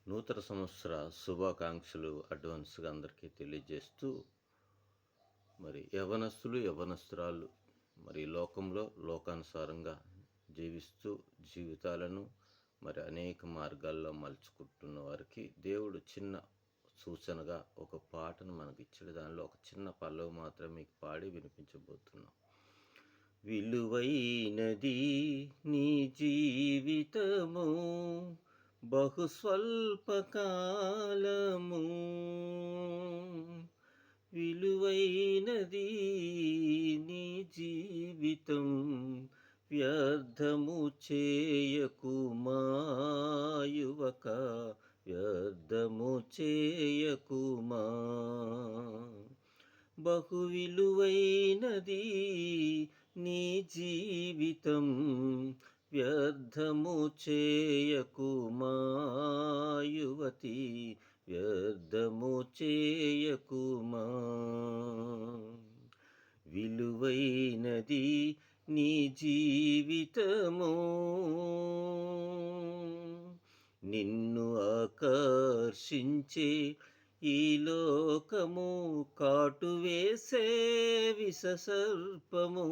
నూతన సంవత్సర శుభాకాంక్షలు అడ్వాన్స్గా అందరికీ తెలియజేస్తూ, మరి యవనస్తురాలు మరి లోకంలో లోకానుసారంగా జీవిస్తూ జీవితాలను మరి అనేక మార్గాల్లో మలుచుకుంటున్న వారికి దేవుడు చిన్న సూచనగా ఒక పాటను మనకి ఇచ్చాడు. దానిలో ఒక చిన్న పల్లవి మాత్రం మీకు పాడి వినిపించబోతున్నాం. విలువైనది నీ జీవితము, బహు స్వల్పకాలము. విలువైనది నీ జీవితం, వ్యర్థము చేయకుమా యువక, వ్యర్థము చేయకుమా. బహు విలువైనది నీ జీవితం, వ్యర్థము చేయకుమా యువతి, వ్యర్థము చేయకుమా. విలువైనది నీ జీవితము, నిన్ను ఆకర్షించే ఈ లోకము కాటు వేసే విషసర్పము.